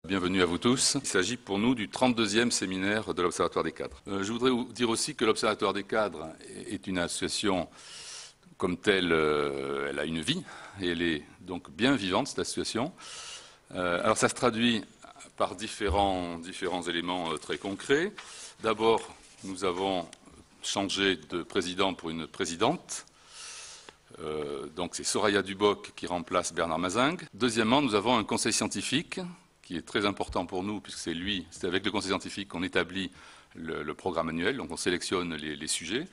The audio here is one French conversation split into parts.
Bienvenue à vous tous. Il s'agit pour nous du 32e séminaire de l'Observatoire des cadres. Je voudrais vous dire aussi que l'Observatoire des cadres est une association comme telle, elle a une vie et elle est donc bien vivante, cette association. Alors ça se traduit par différents éléments très concrets. D'abord, nous avons changé de président pour une présidente. Donc c'est Soraya Duboc qui remplace Bernard Mazingue. Deuxièmement, nous avons un conseil scientifique qui est très important pour nous, puisque c'est avec le conseil scientifique qu'on établit le programme annuel, donc on sélectionne les sujets.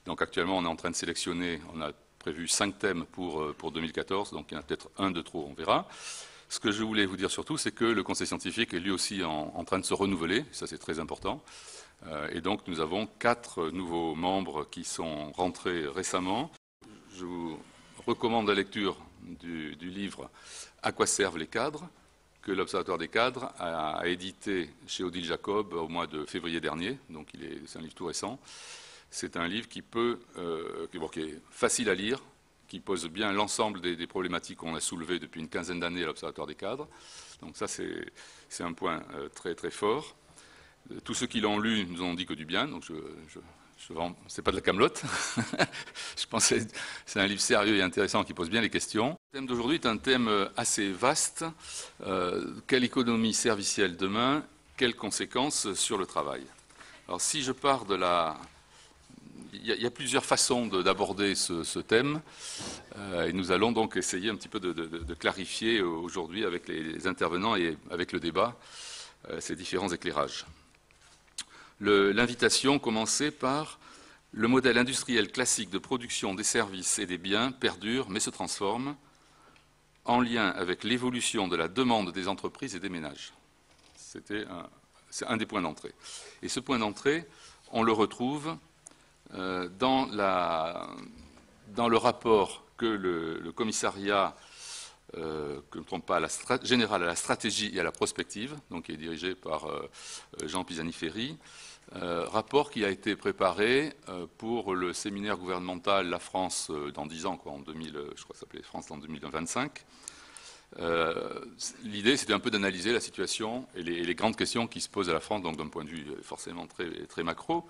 Donc actuellement, on est en train de sélectionner, on a prévu 5 thèmes pour 2014, donc il y en a peut-être un de trop, on verra. Ce que je voulais vous dire surtout, c'est que le conseil scientifique est lui aussi en train de se renouveler, ça c'est très important. Et donc nous avons 4 nouveaux membres qui sont rentrés récemment. Je vous recommande la lecture du livre « À quoi servent les cadres ?» que l'Observatoire des cadres a édité chez Odile Jacob au mois de février dernier, donc c'est un livre tout récent. C'est un livre qui est facile à lire, qui pose bien l'ensemble des problématiques qu'on a soulevées depuis une quinzaine d'années à l'Observatoire des cadres. Donc ça, c'est un point très très fort. Tous ceux qui l'ont lu nous ont dit que du bien, donc c'est pas de la camelote. Je pense que c'est un livre sérieux et intéressant qui pose bien les questions. Le thème d'aujourd'hui est un thème assez vaste. Quelle économie servicielle demain? Quelles conséquences sur le travail? Alors si je pars de la... Il y a plusieurs façons d'aborder ce thème. Et nous allons donc essayer un petit peu de clarifier aujourd'hui avec les intervenants et avec le débat ces différents éclairages. L'invitation commençait par « Le modèle industriel classique de production des services et des biens perdure mais se transforme en lien avec l'évolution de la demande des entreprises et des ménages ». C'est un des points d'entrée. Et ce point d'entrée, on le retrouve dans le rapport que le commissariat que je ne me trompe pas, général à la stratégie et à la prospective, donc qui est dirigé par Jean Pisani-Ferry, rapport qui a été préparé pour le séminaire gouvernemental La France dans 10 ans, en 2000, je crois que ça s'appelait France en 2025. L'idée, c'était un peu d'analyser la situation et les grandes questions qui se posent à la France, donc d'un point de vue forcément très, très macro.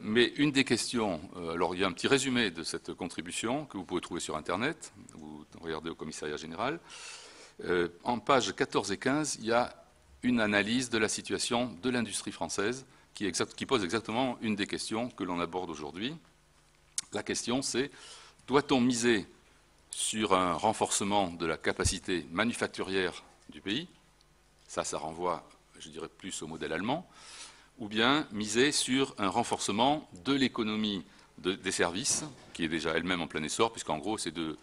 Mais une des questions, alors il y a un petit résumé de cette contribution que vous pouvez trouver sur Internet, vous regardez au commissariat général. En pages 14 et 15, il y a une analyse de la situation de l'industrie française qui pose exactement une des questions que l'on aborde aujourd'hui. La question, c'est doit-on miser sur un renforcement de la capacité manufacturière du pays? Ça renvoie, je dirais, plus au modèle allemand. Ou bien miser sur un renforcement de l'économie des services, qui est déjà elle-même en plein essor, puisqu'en gros, ces deux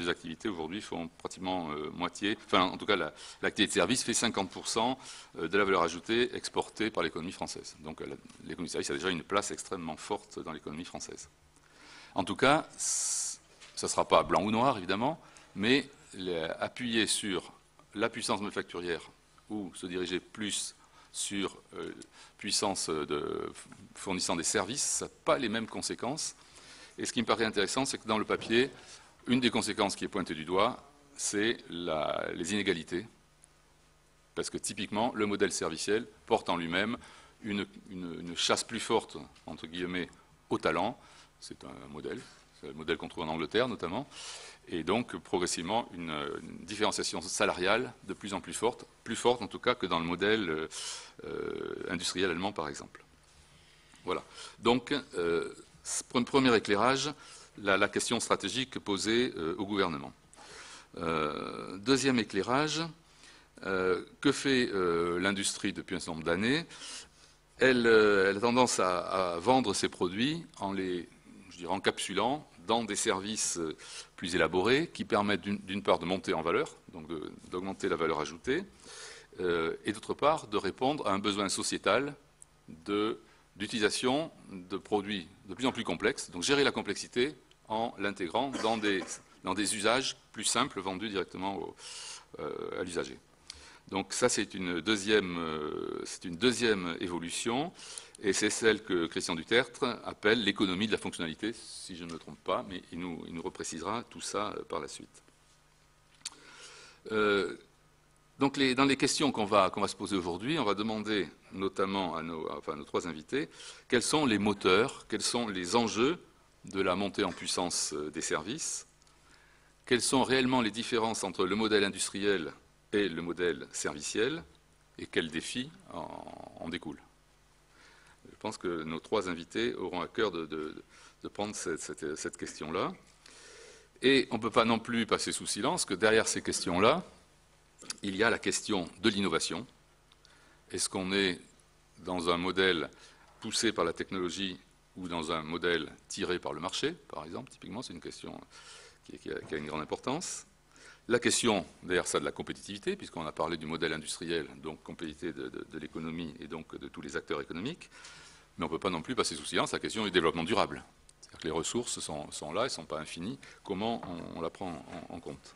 activités aujourd'hui font pratiquement moitié, enfin en tout cas l'activité de service fait 50% de la valeur ajoutée exportée par l'économie française. Donc l'économie de service a déjà une place extrêmement forte dans l'économie française. En tout cas, ça ne sera pas blanc ou noir évidemment, mais appuyer sur la puissance manufacturière ou se diriger plus sur puissance fournissant des services, ça n'a pas les mêmes conséquences. Et ce qui me paraît intéressant, c'est que dans le papier, une des conséquences qui est pointée du doigt, c'est les inégalités. Parce que typiquement, le modèle serviciel porte en lui-même une chasse plus forte, entre guillemets, au talent. C'est le modèle qu'on trouve en Angleterre notamment. Et donc, progressivement, une différenciation salariale de plus en plus forte en tout cas que dans le modèle industriel allemand, par exemple. Voilà. Donc, premier éclairage, la question stratégique posée au gouvernement. Deuxième éclairage, que fait l'industrie depuis un certain nombre d'années? Elle a tendance à vendre ses produits en les encapsulant dans des services plus élaborés qui permettent d'une part de monter en valeur, donc d'augmenter la valeur ajoutée, et d'autre part de répondre à un besoin sociétal d'utilisation de produits de plus en plus complexes, donc gérer la complexité en l'intégrant dans des usages plus simples vendus directement à l'usager. Donc ça, c'est une deuxième évolution, et c'est celle que Christian Dutertre appelle l'économie de la fonctionnalité, si je ne me trompe pas, mais il nous reprécisera tout ça par la suite. Donc dans les questions qu'on va se poser aujourd'hui, on va demander notamment à nos 3 invités quels sont les moteurs, quels sont les enjeux de la montée en puissance des services, quelles sont réellement les différences entre le modèle industriel et le modèle serviciel, et quels défis en découlent. Je pense que nos 3 invités auront à cœur de prendre cette question-là. Et on ne peut pas non plus passer sous silence que derrière ces questions-là, il y a la question de l'innovation. Est-ce qu'on est dans un modèle poussé par la technologie ou dans un modèle tiré par le marché, par exemple? Typiquement, c'est une question qui a une grande importance. La question, derrière ça, de la compétitivité, puisqu'on a parlé du modèle industriel, donc compétitivité de l'économie et donc de tous les acteurs économiques. Mais on ne peut pas non plus passer sous silence la question du développement durable. C'est-à-dire que les ressources sont là, elles ne sont pas infinies. Comment on la prend en compte?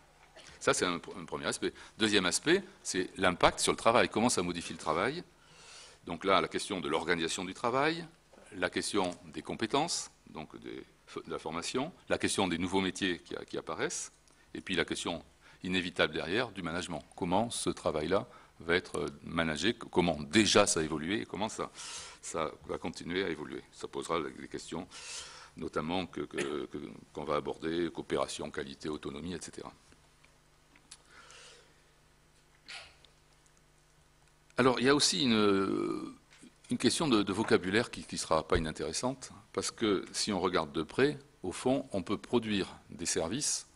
Ça, c'est un premier aspect. Deuxième aspect, c'est l'impact sur le travail. Comment ça modifie le travail? Donc là, la question de l'organisation du travail, la question des compétences, donc de la formation, la question des nouveaux métiers qui apparaissent, et puis la question inévitable derrière du management. Comment ce travail-là va être managé, comment déjà ça a évolué et comment ça va continuer à évoluer. Ça posera des questions notamment qu'on va aborder, coopération, qualité, autonomie, etc. Alors, il y a aussi une question de vocabulaire qui ne sera pas inintéressante, parce que si on regarde de près, au fond, on peut produire des services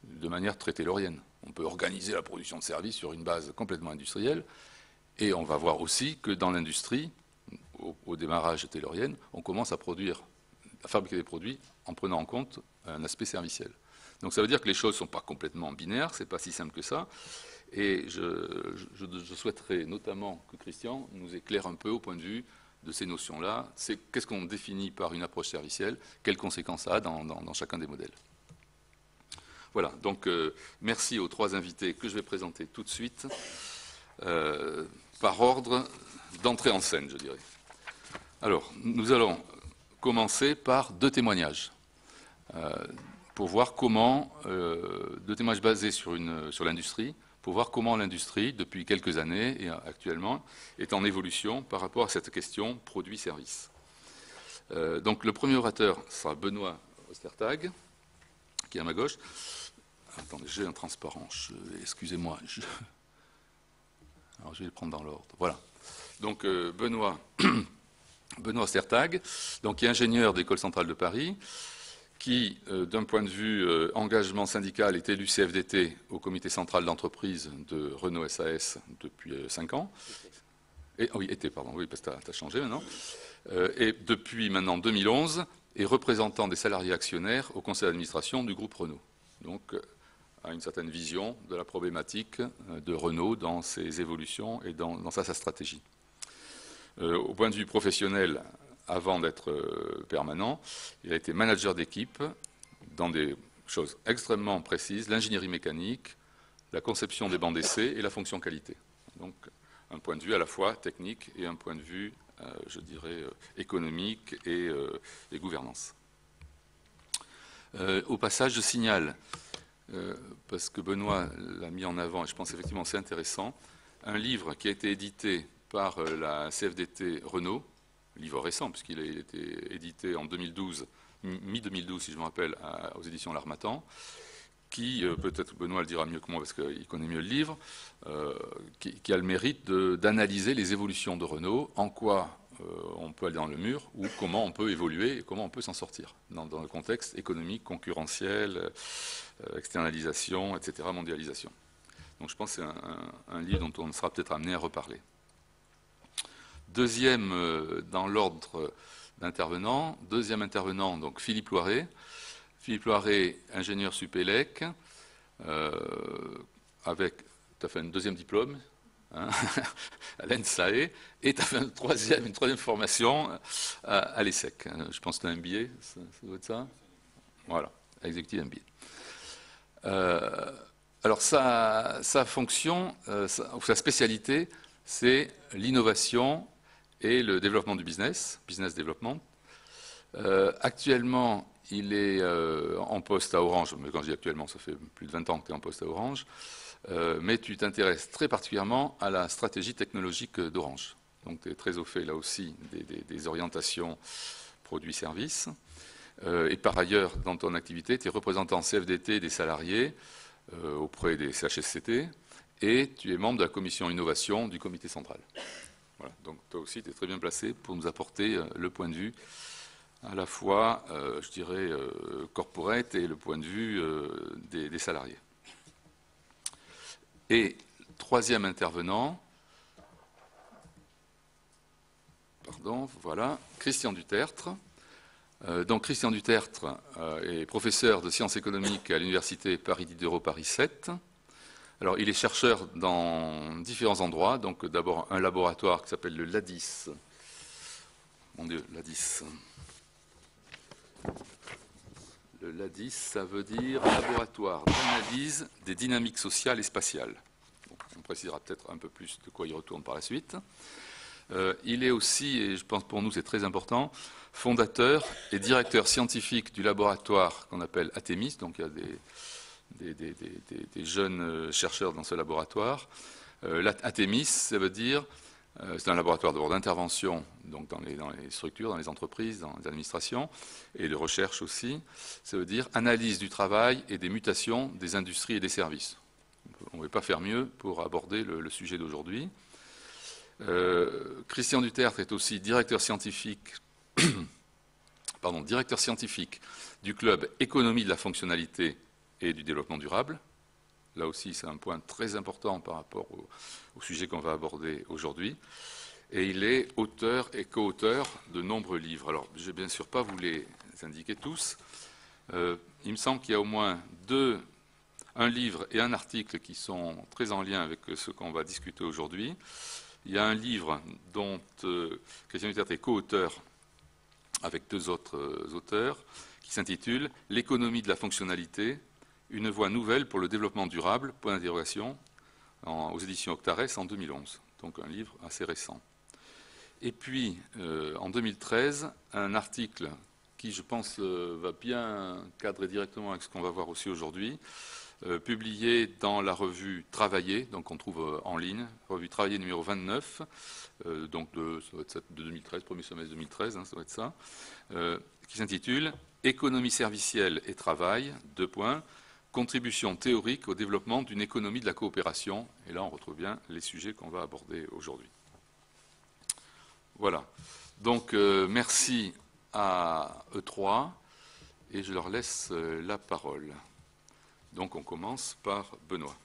de manière très taylorienne. On peut organiser la production de services sur une base complètement industrielle, et on va voir aussi que dans l'industrie, au démarrage taylorienne, on commence à fabriquer des produits en prenant en compte un aspect serviciel. Donc ça veut dire que les choses ne sont pas complètement binaires, ce n'est pas si simple que ça. Et je souhaiterais notamment que Christian nous éclaire un peu au point de vue de ces notions-là. Qu'est-ce qu'on définit par une approche servicielle? Quelles conséquences ça a dans chacun des modèles? Voilà, donc merci aux 3 invités que je vais présenter tout de suite, par ordre d'entrée en scène, je dirais. Alors, nous allons commencer par 2 témoignages. Pour voir comment, 2 témoignages basés sur l'industrie, pour voir comment l'industrie, depuis quelques années et actuellement, est en évolution par rapport à cette question produit-service. Donc le premier orateur sera Benoît Ostertag, qui est à ma gauche. Attendez, j'ai un transparent, excusez-moi. Alors je vais le prendre dans l'ordre. Voilà. Donc Benoît Ostertag, qui est ingénieur d'école centrale de Paris, qui, d'un point de vue engagement syndical, est élu CFDT au comité central d'entreprise de Renault SAS depuis 5 ans. Oui, parce que tu as changé maintenant. Et depuis maintenant 2011, est représentant des salariés actionnaires au conseil d'administration du groupe Renault. Donc, a une certaine vision de la problématique de Renault dans ses évolutions et dans sa stratégie. Au point de vue professionnel, avant d'être permanent, il a été manager d'équipe dans des choses extrêmement précises, l'ingénierie mécanique, la conception des bancs d'essai et la fonction qualité. Donc un point de vue à la fois technique et un point de vue, je dirais, économique et gouvernance. Au passage, je signale, parce que Benoît l'a mis en avant, et je pense effectivement c'est intéressant, un livre qui a été édité par la CFDT Renault, livre récent, puisqu'il a été édité en 2012, mi-2012, si je me rappelle, aux éditions L'Harmattan, qui, peut-être Benoît le dira mieux que moi, parce qu'il connaît mieux le livre, qui a le mérite d'analyser les évolutions de Renault, en quoi on peut aller dans le mur, ou comment on peut évoluer et comment on peut s'en sortir, dans le contexte économique, concurrentiel, externalisation, etc., mondialisation. Donc je pense que c'est un livre dont on sera peut-être amené à reparler. Deuxième dans l'ordre d'intervenants, deuxième intervenant, donc Philippe Loiret. Philippe Loiret, ingénieur Supélec, avec, tu as fait un deuxième diplôme, hein, à l'ENSAE, et tu as fait une troisième formation à l'ESSEC. Je pense que tu as un MBA, ça doit être ça? Voilà, Executive MBA. Alors sa fonction, sa spécialité, c'est l'innovation et le développement du business développement. Actuellement, il est en poste à Orange, mais quand je dis actuellement, ça fait plus de 20 ans qu'il est en poste à Orange, mais tu t'intéresses très particulièrement à la stratégie technologique d'Orange. Donc tu es très au fait là aussi des orientations produits-services. Et par ailleurs, dans ton activité, tu es représentant CFDT des salariés auprès des CHSCT et tu es membre de la commission innovation du comité central. Voilà. Donc toi aussi, tu es très bien placé pour nous apporter le point de vue à la fois, je dirais, corporate et le point de vue des salariés. Et troisième intervenant, voilà, Christian Dutertre. Donc Christian Dutertre est professeur de sciences économiques à l'université Paris Diderot Paris 7. Alors il est chercheur dans différents endroits. Donc d'abord un laboratoire qui s'appelle le LADIS. Mon Dieu, LADIS. Le LADIS, ça veut dire Laboratoire d'analyse des dynamiques sociales et spatiales. Bon, on précisera peut-être un peu plus de quoi il retourne par la suite. Il est aussi, et je pense pour nous c'est très important, fondateur et directeur scientifique du laboratoire qu'on appelle Atemis. Donc il y a des jeunes chercheurs dans ce laboratoire. Atemis, ça veut dire, c'est un laboratoire d'intervention donc dans les structures, dans les entreprises, dans les administrations, et de recherche aussi. Ça veut dire analyse du travail et des mutations des industries et des services. On ne pouvait pas faire mieux pour aborder le sujet d'aujourd'hui. Christian Dutertre est aussi directeur scientifique du club Économie de la fonctionnalité et du développement durable. Là aussi, c'est un point très important par rapport au sujet qu'on va aborder aujourd'hui. Et il est auteur et co-auteur de nombreux livres. Alors, je ne vais bien sûr pas vous les indiquer tous. Il me semble qu'il y a au moins un livre et un article qui sont très en lien avec ce qu'on va discuter aujourd'hui. Il y a un livre dont Christian Dutertre est co-auteur avec deux autres auteurs, qui s'intitule « L'économie de la fonctionnalité, une voie nouvelle pour le développement durable », point d'interrogation, aux éditions Octares en 2011. Donc un livre assez récent. Et puis, en 2013, un article qui, je pense, va bien cadrer directement avec ce qu'on va voir aussi aujourd'hui, publié dans la revue Travailler, donc on trouve en ligne, revue Travailler numéro 29, donc ça doit être de 2013, premier semestre 2013, ça doit être ça, qui s'intitule « Économie servicielle et travail, : contribution théorique au développement d'une économie de la coopération ». Et là, on retrouve bien les sujets qu'on va aborder aujourd'hui. Voilà. Donc, merci à E3 et je leur laisse la parole. Donc on commence par Benoît.